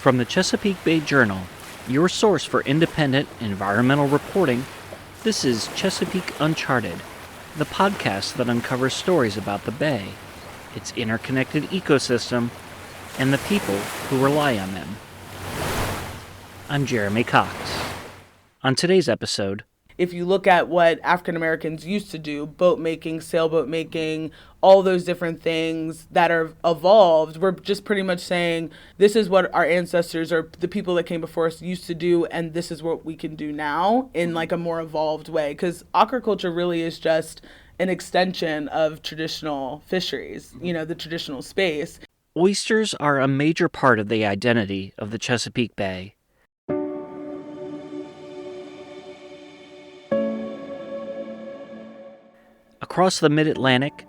From the Chesapeake Bay Journal, your source for independent environmental reporting, this is Chesapeake Uncharted, the podcast that uncovers stories about the Bay, its interconnected ecosystem, and the people who rely on them. I'm Jeremy Cox. On today's episode, if you look at what African Americans used to do, boat making, sailboat making, all those different things that are evolved, we're just pretty much saying this is what our ancestors or the people that came before us used to do, and this is what we can do now in like a more evolved way. Because aquaculture really is just an extension of traditional fisheries, the traditional space. Oysters are a major part of the identity of the Chesapeake Bay. Across the mid-Atlantic,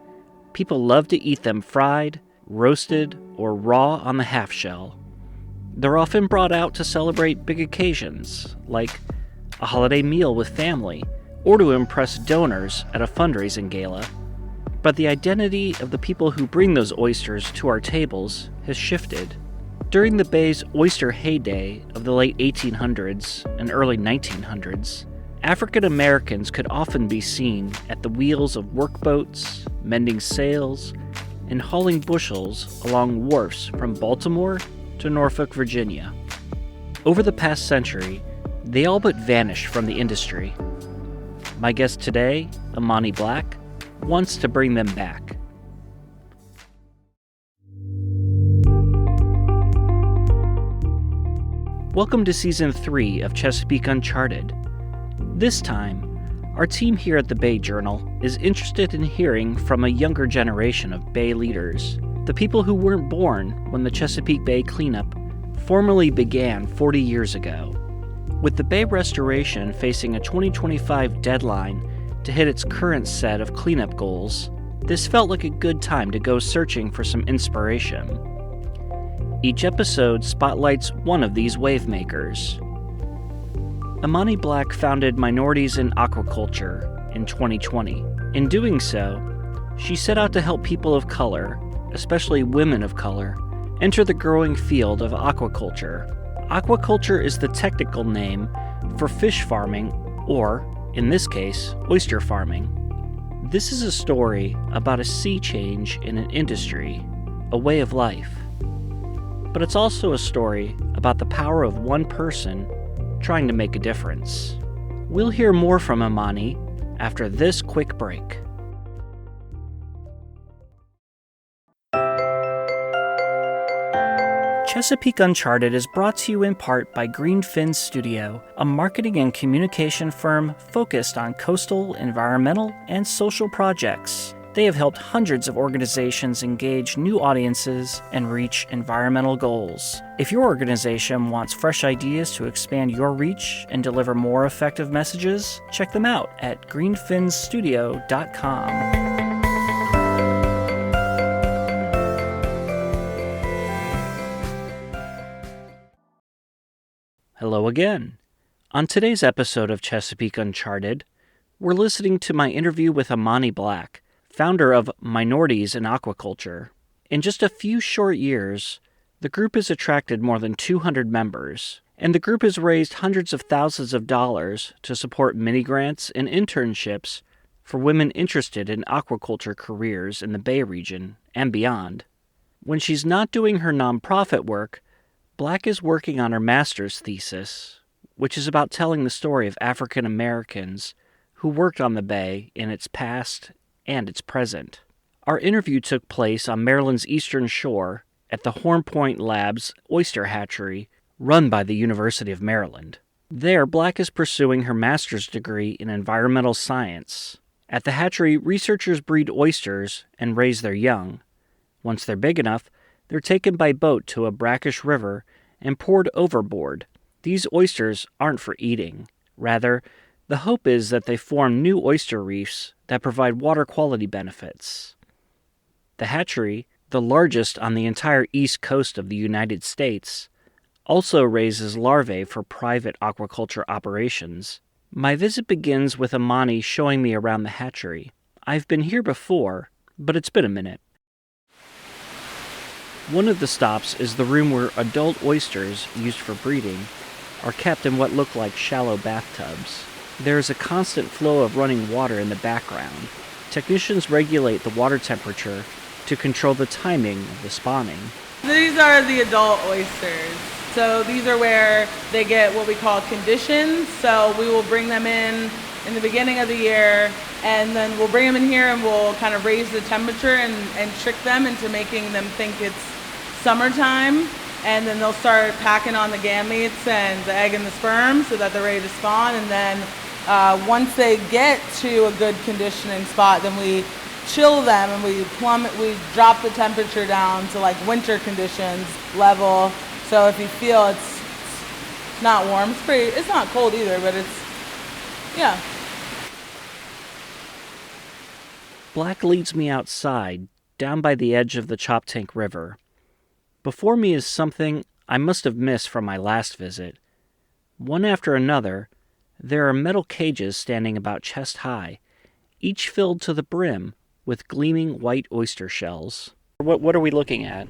people love to eat them fried, roasted, or raw on the half-shell. They're often brought out to celebrate big occasions, like a holiday meal with family, or to impress donors at a fundraising gala. But the identity of the people who bring those oysters to our tables has shifted. During the Bay's oyster heyday of the late 1800s and early 1900s, African Americans could often be seen at the wheels of workboats, mending sails, and hauling bushels along wharfs from Baltimore to Norfolk, Virginia. Over the past century, they all but vanished from the industry. My guest today, Imani Black, wants to bring them back. Welcome to Season 3 of Chesapeake Uncharted. This time, our team here at the Bay Journal is interested in hearing from a younger generation of Bay leaders, the people who weren't born when the Chesapeake Bay cleanup formally began 40 years ago. With the Bay restoration facing a 2025 deadline to hit its current set of cleanup goals, this felt like a good time to go searching for some inspiration. Each episode spotlights one of these wave makers. Imani Black founded Minorities in Aquaculture in 2020. In doing so, she set out to help people of color, especially women of color, enter the growing field of aquaculture. Aquaculture is the technical name for fish farming, or, in this case, oyster farming. This is a story about a sea change in an industry, a way of life. But it's also a story about the power of one person trying to make a difference. We'll hear more from Imani after this quick break. Chesapeake Uncharted is brought to you in part by Greenfin Studio, a marketing and communication firm focused on coastal, environmental, and social projects. They have helped hundreds of organizations engage new audiences and reach environmental goals. If your organization wants fresh ideas to expand your reach and deliver more effective messages, check them out at greenfinstudio.com. Hello again. On today's episode of Chesapeake Uncharted, we're listening to my interview with Imani Black, founder of Minorities in Aquaculture. In just a few short years, the group has attracted more than 200 members, and the group has raised hundreds of thousands of dollars to support mini-grants and internships for women interested in aquaculture careers in the Bay region and beyond. When she's not doing her nonprofit work, Black is working on her master's thesis, which is about telling the story of African Americans who worked on the Bay in its past and its present. Our interview took place on Maryland's eastern shore at the Horn Point Labs oyster hatchery run by the University of Maryland. There, Black is pursuing her master's degree in environmental science. At the hatchery, researchers breed oysters and raise their young. Once they're big enough, they're taken by boat to a brackish river and poured overboard. These oysters aren't for eating. Rather, the hope is that they form new oyster reefs that provide water quality benefits. The hatchery, the largest on the entire east coast of the United States, also raises larvae for private aquaculture operations. My visit begins with Imani showing me around the hatchery. I've been here before, but it's been a minute. One of the stops is the room where adult oysters, used for breeding, are kept in what look like shallow bathtubs. There is a constant flow of running water in the background. Technicians regulate the water temperature to control the timing of the spawning. These are the adult oysters. So these are where they get what we call conditions. So we will bring them in the beginning of the year, and then we'll bring them in here and we'll kind of raise the temperature and trick them into making them think it's summertime. And then they'll start packing on the gametes and the egg and the sperm so that they're ready to spawn. And then once they get to a good conditioning spot, then we chill them and we drop the temperature down to like winter conditions level. So if you feel it's not warm, it's not cold either, but yeah. Black leads me outside, down by the edge of the Choptank River. Before me is something I must have missed from my last visit. One after another, there are metal cages standing about chest high, each filled to the brim with gleaming white oyster shells. What are we looking at?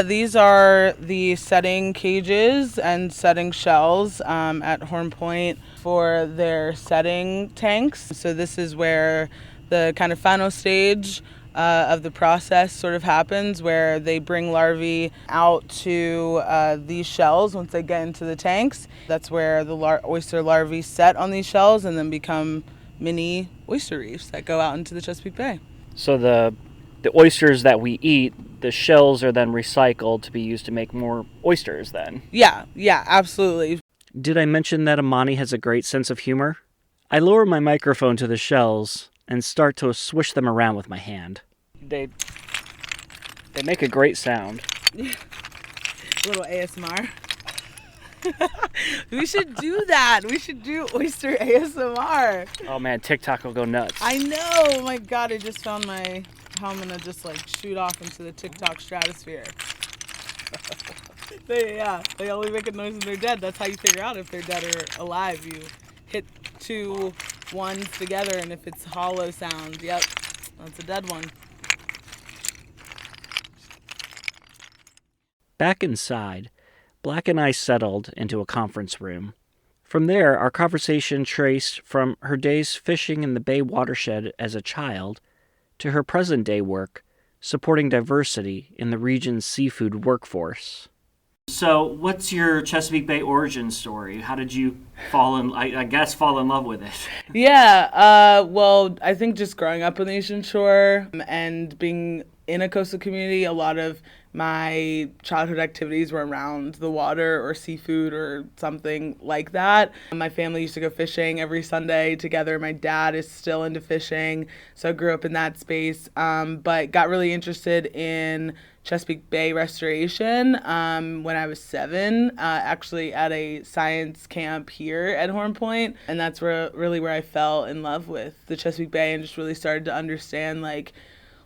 These are the setting cages and setting shells at Horn Point for their setting tanks. So this is where the kind of final stage of the process sort of happens, where they bring larvae out to these shells once they get into the tanks. That's where the oyster larvae set on these shells and then become mini oyster reefs that go out into the Chesapeake Bay. So the oysters that we eat, the shells are then recycled to be used to make more oysters then? Yeah, absolutely. Did I mention that Imani has a great sense of humor? I lower my microphone to the shells and start to swish them around with my hand. They make a great sound. Little ASMR. We should do that. We should do oyster ASMR. Oh man, TikTok will go nuts. I know. Oh my God, I just found how I'm gonna just like shoot off into the TikTok stratosphere. They only make a noise when they're dead. That's how you figure out if they're dead or alive. You hit two ones together, and if it's hollow sound, yep, that's a dead one. Back inside, Black and I settled into a conference room. From there, our conversation traced from her days fishing in the Bay watershed as a child to her present-day work supporting diversity in the region's seafood workforce. So, what's your Chesapeake Bay origin story? How did you fall in love with it? Yeah, well, I think just growing up on the Eastern Shore and being in a coastal community, a lot of my childhood activities were around the water or seafood or something like that. My family used to go fishing every Sunday together. My dad is still into fishing, so I grew up in that space, but got really interested in Chesapeake Bay restoration when I was 7, actually at a science camp here at Horn Point. And that's really where I fell in love with the Chesapeake Bay and just really started to understand, like,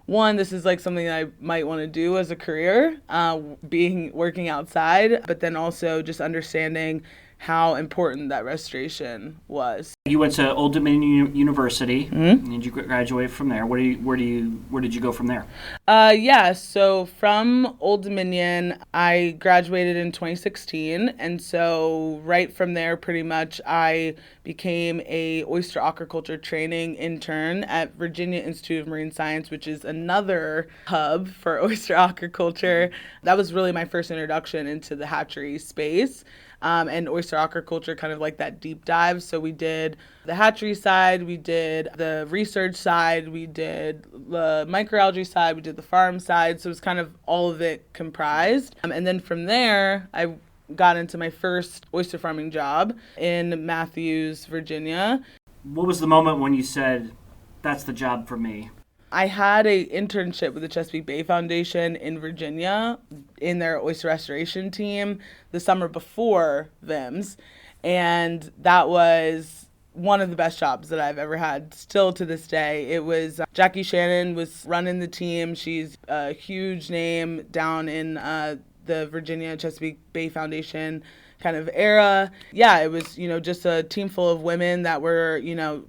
one, this is like something that I might want to do as a career, working outside, but then also just understanding how important that restoration was. You went to Old Dominion University, Mm-hmm. and you graduated from there. Where did you go from there? So from Old Dominion, I graduated in 2016, and so right from there, pretty much, I became a oyster aquaculture training intern at Virginia Institute of Marine Science, which is another hub for oyster aquaculture. That was really my first introduction into the hatchery space. And oyster aquaculture, kind of like that deep dive. So we did the hatchery side, we did the research side, we did the microalgae side, we did the farm side. So it was kind of all of it comprised. And then from there, I got into my first oyster farming job in Matthews, Virginia. What was the moment when you said, that's the job for me? I had an internship with the Chesapeake Bay Foundation in Virginia in their oyster restoration team the summer before VIMS, and that was one of the best jobs that I've ever had, still to this day. It was Jackie Shannon was running the team. She's a huge name down in the Virginia Chesapeake Bay Foundation kind of era. Yeah, it was, just a team full of women that were,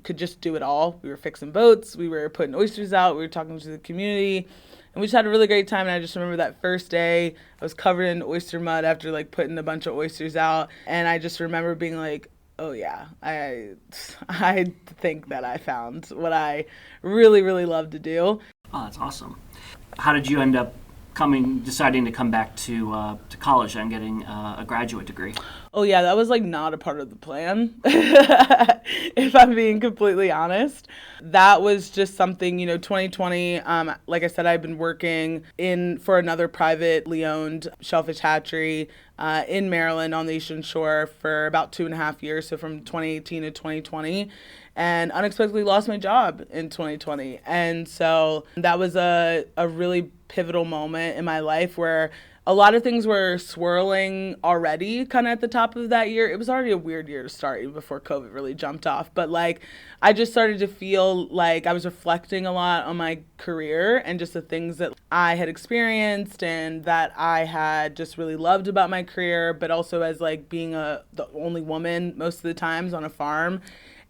could just do it all. We were fixing boats, we were putting oysters out, we were talking to the community, and we just had a really great time. And I just remember that first day, I was covered in oyster mud after like putting a bunch of oysters out. And I just remember being like, oh yeah, I think that I found what I really, really love to do. Oh, that's awesome. How did you end up deciding to come back to college and getting a graduate degree? Oh yeah, that was like not a part of the plan, if I'm being completely honest. That was just something, 2020, like I said, I've been working for another privately owned shellfish hatchery in Maryland on the Eastern Shore for about 2.5 years, so from 2018 to 2020. And unexpectedly lost my job in 2020. And so that was a really pivotal moment in my life where a lot of things were swirling already kind of at the top of that year. It was already a weird year to start even before COVID really jumped off. But like, I just started to feel like I was reflecting a lot on my career and just the things that I had experienced and that I had just really loved about my career, but also as like being the only woman most of the times on a farm.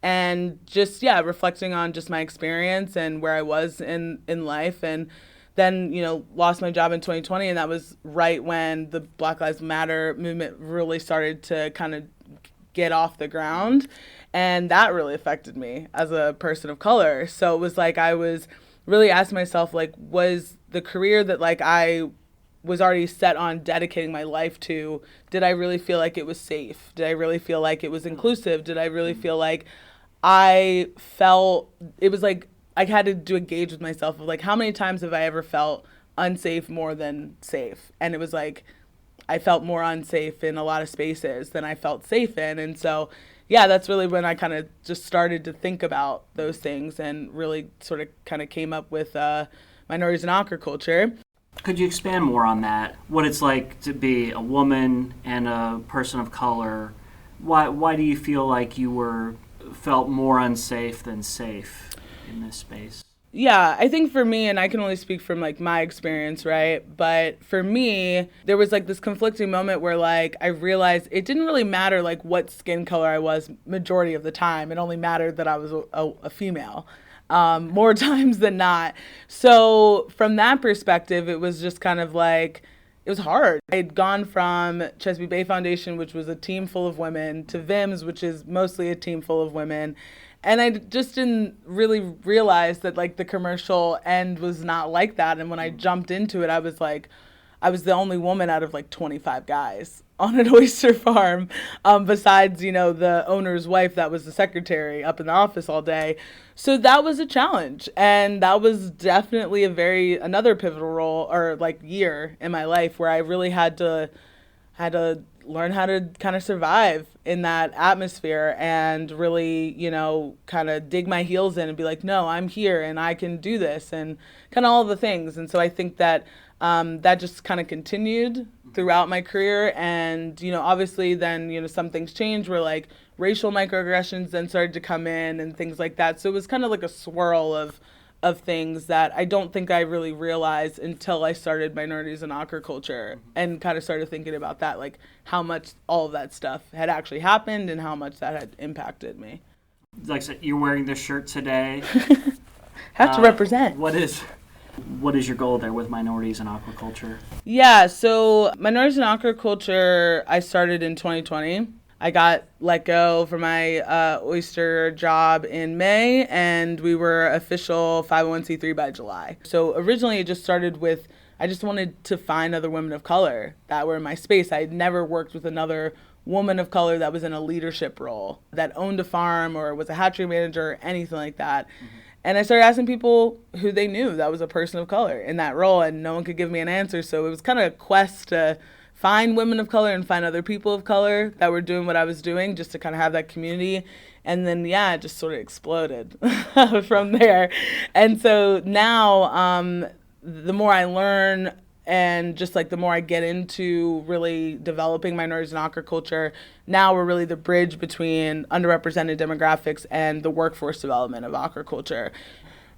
And just, reflecting on just my experience and where I was in life. And then, lost my job in 2020. And that was right when the Black Lives Matter movement really started to kind of get off the ground. And that really affected me as a person of color. So it was like I was really asking myself, like, was the career that, like, I was already set on dedicating my life to, did I really feel like it was safe? Did I really feel like it was inclusive? Did I really feel like I felt, it was like I had to do a gauge with myself of like, how many times have I ever felt unsafe more than safe? And it was like, I felt more unsafe in a lot of spaces than I felt safe in. And so, that's really when I kind of just started to think about those things and really sort of kind of came up with Minorities in Aquaculture. Could you expand more on that? What it's like to be a woman and a person of color? Why do you feel like you felt more unsafe than safe in this space? Yeah, I think for me, and I can only speak from like my experience, right? But for me, there was like this conflicting moment where like I realized it didn't really matter like what skin color I was majority of the time. It only mattered that I was a female. More times than not. So from that perspective, it was just kind of like, it was hard. I had gone from Chesapeake Bay Foundation, which was a team full of women, to VIMS, which is mostly a team full of women. And I just didn't really realize that like the commercial end was not like that. And when I jumped into it, I was like, I was the only woman out of like 25 guys on an oyster farm, besides, the owner's wife that was the secretary up in the office all day. So that was a challenge. And that was definitely another pivotal role or like year in my life where I really had to learn how to kind of survive in that atmosphere and really, kind of dig my heels in and be like, no, I'm here and I can do this and kind of all the things. And so I think that that just kind of continued throughout my career. And, obviously then, some things changed where like racial microaggressions then started to come in and things like that. So it was kind of like a swirl of things that I don't think I really realized until I started Minorities in Aquaculture and kind of started thinking about that, like how much all of that stuff had actually happened and how much that had impacted me. Like I said, you're wearing this shirt today. Have to represent. What is your goal there with Minorities in Aquaculture? Yeah, so Minorities in Aquaculture, I started in 2020. I got let go from my oyster job in May, and we were official 501c3 by July. So originally it just started with, I just wanted to find other women of color that were in my space. I had never worked with another woman of color that was in a leadership role, that owned a farm or was a hatchery manager or anything like that. Mm-hmm. And I started asking people who they knew that was a person of color in that role, and no one could give me an answer. So it was kind of a quest to find women of color and find other people of color that were doing what I was doing, just to kind of have that community. And then, it just sort of exploded from there. And so now the more I learn and just like the more I get into really developing minorities in aquaculture, now we're really the bridge between underrepresented demographics and the workforce development of aquaculture.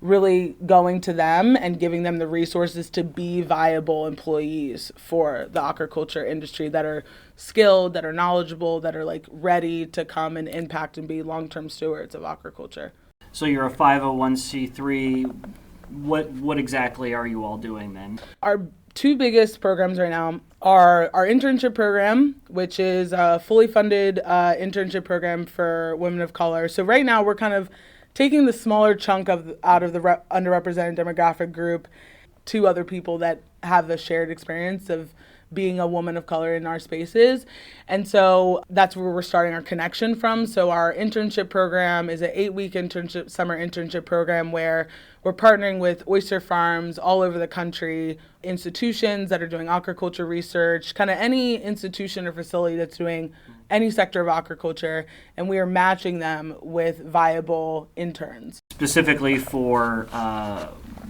really going to them and giving them the resources to be viable employees for the aquaculture industry that are skilled, that are knowledgeable, that are like ready to come and impact and be long-term stewards of aquaculture. So you're a 501c3. What exactly are you all doing then? Our two biggest programs right now are our internship program, which is a fully funded internship program for women of color. So right now we're kind of taking the smaller chunk out of the underrepresented demographic group to other people that have the shared experience of being a woman of color in our spaces. And so that's where we're starting our connection from. So our internship program is an 8-week summer internship program where we're partnering with oyster farms all over the country, institutions that are doing aquaculture research, kind of any institution or facility that's doing any sector of aquaculture, and we are matching them with viable interns. Specifically for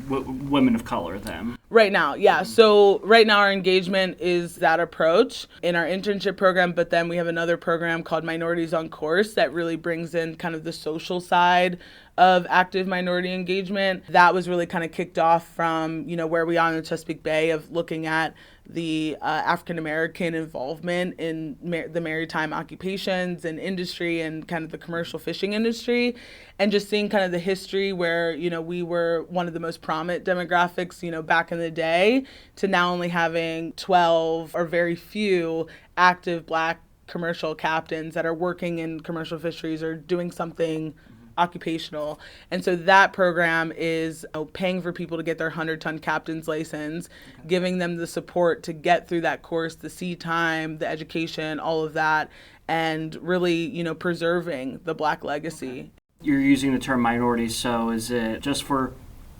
women of color, then? Right now, yeah. So right now our engagement is that approach in our internship program, but then we have another program called Minorities on Course that really brings in kind of the social side of active minority engagement. That was really kind of kicked off from, where we are in the Chesapeake Bay of looking at the African-American involvement in the maritime occupations and industry and kind of the commercial fishing industry, and just seeing kind of the history where, we were one of the most prominent demographics, back in the day, to now only having 12 or very few active Black commercial captains that are working in commercial fisheries or doing something occupational. And so that program is paying for people to get their 100-ton captain's license, giving them the support to get through that course, the sea time, the education, all of that, and really, preserving the Black legacy. You're using the term minorities, so is it just for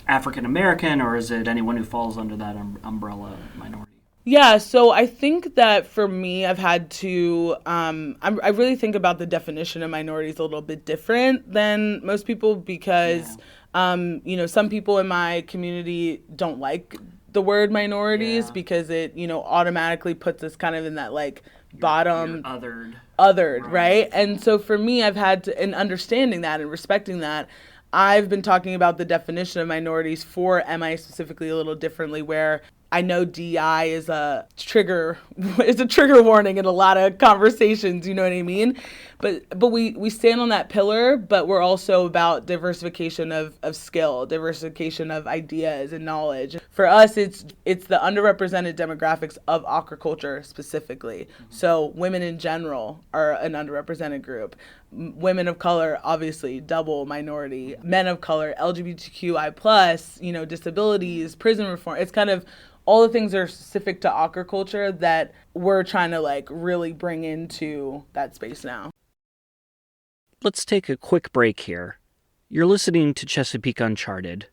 African American, or is it anyone who falls under that umbrella minority? Yeah, so I think that for me, I've had to, I really think about the definition of minorities a little bit different than most people because, some people in my community don't like the word minorities because it, automatically puts us kind of in that like bottom. You're othered, right? And so for me, I've had to, in understanding that and respecting that, I've been talking about the definition of minorities for MI specifically a little differently, where I know DI is a trigger warning in a lot of conversations, you know what I mean? But we stand on that pillar, but we're also about diversification of skill, diversification of ideas and knowledge. For us, it's the underrepresented demographics of aquaculture specifically. So women in general are an underrepresented group. Women of color, obviously, double minority. Men of color, LGBTQI+, disabilities, prison reform. It's kind of all the things that are specific to aquaculture that we're trying to like really bring into that space now. Let's take a quick break here. You're listening to Chesapeake Uncharted.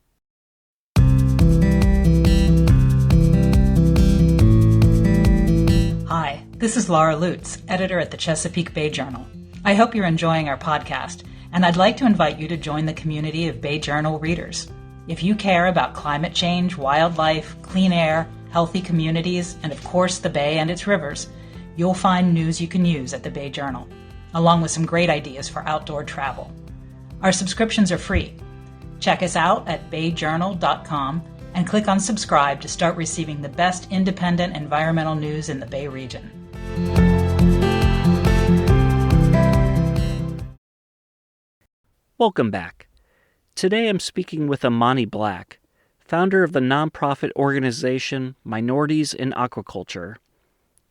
Hi, this is Laura Lutz, editor at the Chesapeake Bay Journal. I hope you're enjoying our podcast, and I'd like to invite you to join the community of Bay Journal readers. If you care about climate change, wildlife, clean air, healthy communities, and of course the Bay and its rivers, you'll find news you can use at the Bay Journal, along with some great ideas for outdoor travel. Our subscriptions are free. Check us out at bayjournal.com and click on subscribe to start receiving the best independent environmental news in the Bay region. Welcome back. Today I'm speaking with Imani Black, founder of the nonprofit organization Minorities in Aquaculture.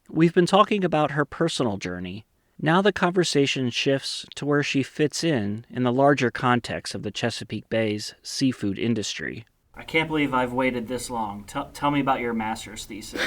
We've been talking about her personal journey. Now the conversation shifts to where she fits in the larger context of the Chesapeake Bay's seafood industry. I can't believe I've waited this long. Tell me about your master's thesis.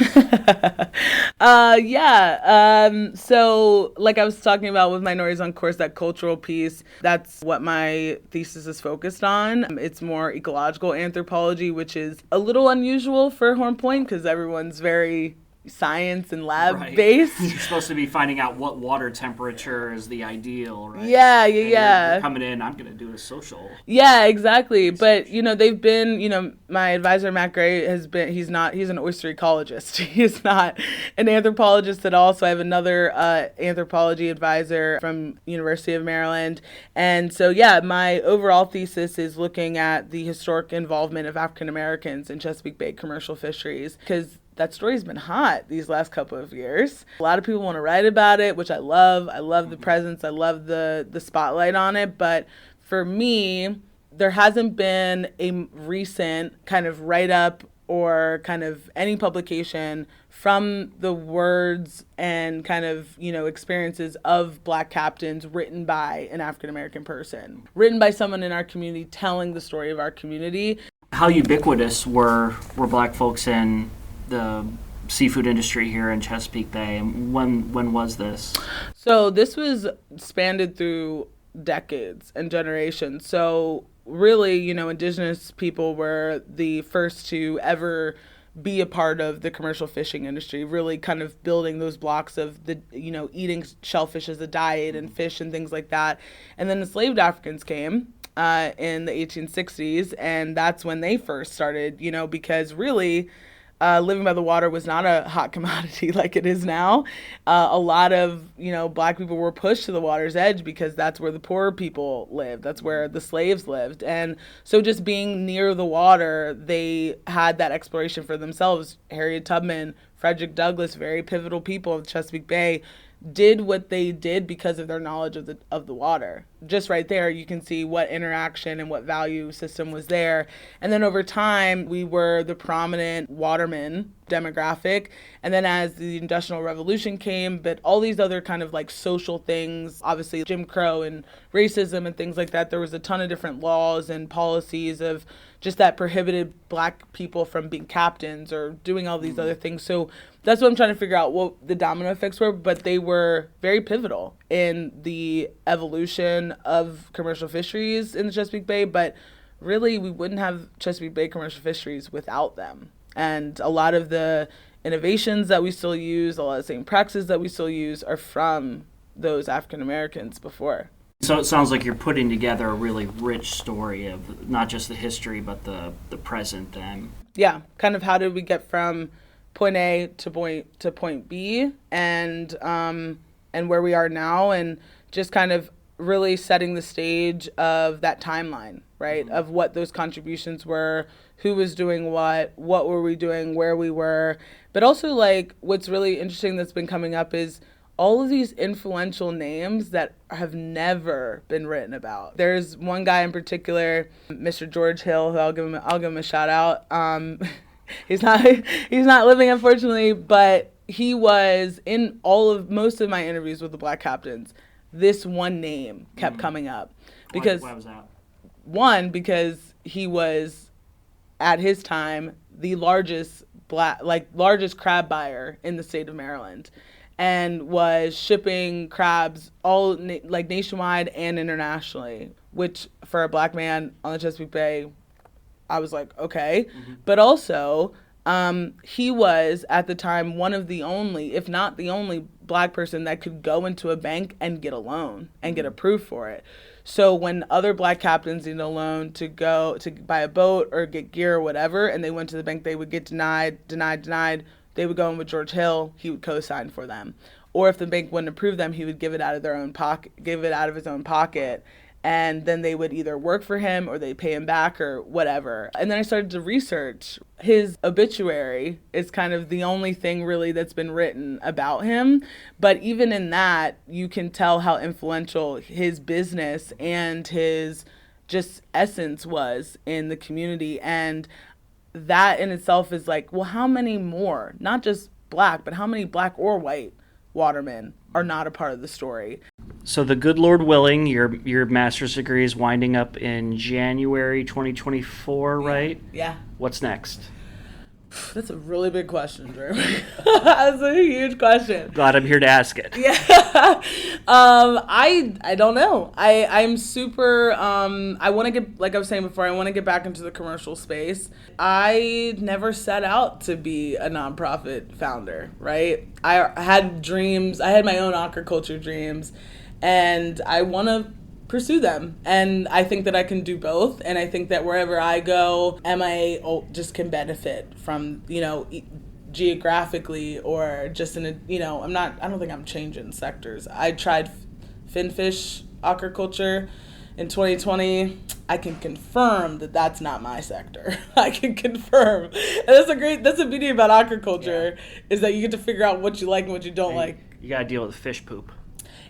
So like I was talking about with Minorities on Course, that cultural piece, that's what my thesis is focused on. It's more ecological anthropology, which is a little unusual for Horn Point because everyone's very science and lab Right. based. You're supposed to be finding out what water temperature is the ideal, right? Yeah. And you're coming in, I'm going to do a social. Yeah, exactly. But, they've been, my advisor, Matt Gray, he's an oyster ecologist. He's not an anthropologist at all. So I have another anthropology advisor from University of Maryland. And so, yeah, my overall thesis is looking at the historic involvement of African Americans in Chesapeake Bay commercial fisheries, because that story's been hot these last couple of years. A lot of people want to write about it, which I love. I love the presence. I love the spotlight on it. But for me, there hasn't been a recent kind of write-up or kind of any publication from the words and kind of, experiences of Black captains written by an African-American person, written by someone in our community telling the story of our community. How ubiquitous were Black folks in the seafood industry here in Chesapeake Bay, and when was this? So this was spanned through decades and generations. So really, indigenous people were the first to ever be a part of the commercial fishing industry, really kind of building those blocks of the, eating shellfish as a diet and fish and things like that. And then enslaved Africans came in the 1860s, and that's when they first started, because really living by the water was not a hot commodity like it is now. A lot of, Black people were pushed to the water's edge because that's where the poor people lived. That's where the slaves lived. And so just being near the water, they had that exploration for themselves. Harriet Tubman, Frederick Douglass, very pivotal people of Chesapeake Bay, did what they did because of their knowledge of the water. Just right there, you can see what interaction and what value system was there. And then over time, we were the prominent waterman demographic. And then as the Industrial Revolution came, but all these other kind of like social things, obviously Jim Crow and racism and things like that, there was a ton of different laws and policies of just that prohibited Black people from being captains or doing all these other things. So that's what I'm trying to figure out what the domino effects were, but they were very pivotal in the evolution of commercial fisheries in the Chesapeake Bay. But really, we wouldn't have Chesapeake Bay commercial fisheries without them. And a lot of the innovations that we still use, a lot of the same practices that we still use are from those African Americans before. So it sounds like you're putting together a really rich story of not just the history, but the present. Yeah, kind of how did we get from point A to point B, and where we are now, and just kind of really setting the stage of that timeline, right? Of what those contributions were, who was doing what were we doing, where we were. But also, like, what's really interesting that's been coming up is all of these influential names that have never been written about. There's one guy in particular, Mr. George Hill, who I'll give him a shout out. He's not living, unfortunately, but he was in most of my interviews with the Black captains. This one name kept coming up because why was that? One, because he was at his time the largest crab buyer in the state of Maryland, and was shipping crabs all nationwide and internationally, which for a Black man on the Chesapeake Bay, I was like, okay. But also, he was at the time one of the only, if not the only, Black person that could go into a bank and get a loan and get approved for it. So when other Black captains needed a loan to go to buy a boat or get gear or whatever, and they went to the bank, they would get denied. They would go in with George Hill. He would co-sign for them. Or if the bank wouldn't approve them, he would give it out of his own pocket. And then they would either work for him or they'd pay him back or whatever. And then I started to research. His obituary is kind of the only thing really that's been written about him. But even in that, you can tell how influential his business and his just essence was in the community. And that in itself is like, well, how many more, not just Black, but how many Black or white watermen are not a part of the story? So the good Lord willing, your master's degree is winding up in January 2024, right? Yeah. What's next? That's a really big question, Jeremy. That's a huge question. Glad I'm here to ask it. Yeah. I don't know. I'm super, I want to get, like I was saying before, I want to get back into the commercial space. I never set out to be a nonprofit founder, right? I had dreams. I had my own aquaculture dreams, and I want to pursue them. And I think that I can do both. And I think that wherever I go, MIA just can benefit from, geographically or just in a, I don't think I'm changing sectors. I tried finfish aquaculture in 2020. I can confirm that that's not my sector. I can confirm. And that's the beauty about aquaculture, is that you get to figure out what you like and what you don't like. You got to deal with fish poop.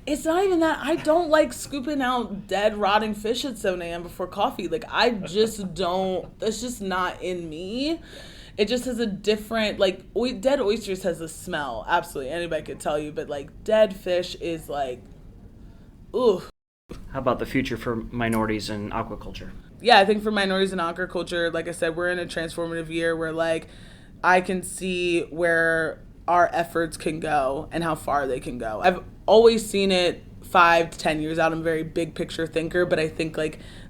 It's not even that. I don't like scooping out dead, rotting fish at 7 a.m. before coffee. Like, I just don't. That's just not in me. It just has a different, dead oysters has a smell. Absolutely. Anybody could tell you. But, dead fish is, ooh. How about the future for minorities in aquaculture? Yeah, I think for minorities in aquaculture, like I said, we're in a transformative year where, I can see where our efforts can go and how far they can go. I've always seen it 5 to 10 years out. I'm a very big picture thinker, but I think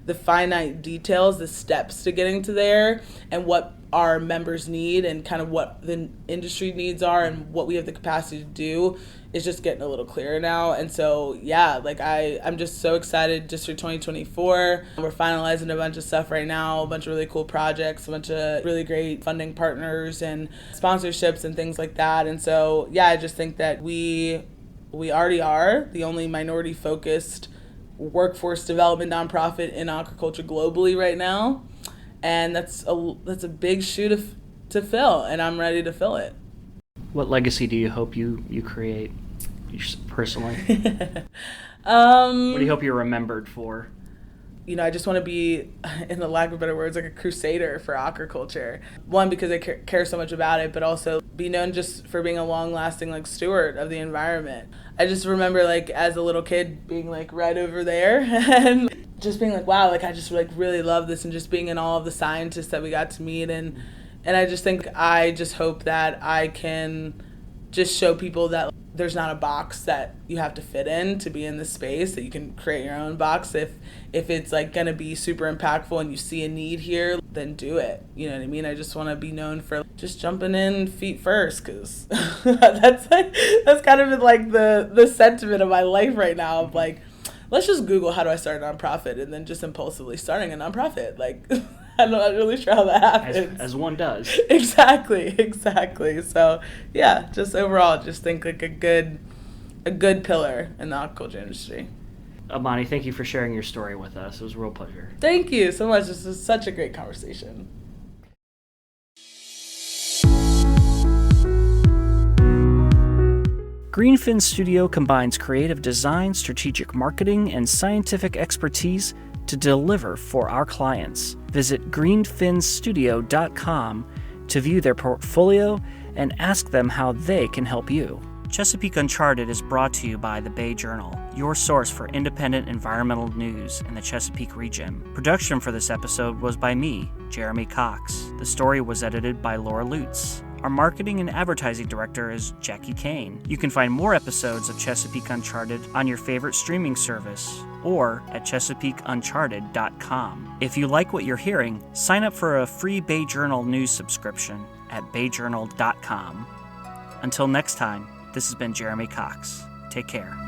the finite details, the steps to getting to there, and what our members need and kind of what the industry needs are and what we have the capacity to do is just getting a little clearer now. And so, yeah, I'm just so excited just for 2024. We're finalizing a bunch of stuff right now, a bunch of really cool projects, a bunch of really great funding partners and sponsorships and things like that. And so, yeah, I just think that we already are the only minority-focused workforce development nonprofit in aquaculture globally right now. And that's a big shoe to fill, and I'm ready to fill it. What legacy do you hope you create personally? What do you hope you're remembered for? I just want to be, in the lack of better words, like a crusader for aquaculture. One, because I care so much about it, but also be known just for being a long-lasting steward of the environment. I just remember as a little kid being right over there and just being wow, I just really love this, and just being in awe of the scientists that we got to meet. And I just hope that I can just show people that there's not a box that you have to fit in to be in this space, that you can create your own box. If it's going to be super impactful and you see a need here, then do it. You know what I mean? I just want to be known for just jumping in feet first, because that's kind of been the sentiment of my life right now of let's just Google how do I start a nonprofit, and then just impulsively starting a nonprofit. I'm not really sure how that happens. As one does. Exactly. So, yeah, just overall, just think a good pillar in the aquaculture industry. Imani, thank you for sharing your story with us. It was a real pleasure. Thank you so much. This was such a great conversation. Greenfin Studio combines creative design, strategic marketing, and scientific expertise to deliver for our clients. Visit greenfinstudio.com to view their portfolio and ask them how they can help you. Chesapeake Uncharted is brought to you by the Bay Journal, your source for independent environmental news in the Chesapeake region. Production for this episode was by me, Jeremy Cox. The story was edited by Laura Lutz. Our marketing and advertising director is Jackie Kane. You can find more episodes of Chesapeake Uncharted on your favorite streaming service or at ChesapeakeUncharted.com. If you like what you're hearing, sign up for a free Bay Journal news subscription at BayJournal.com. Until next time, this has been Jeremy Cox. Take care.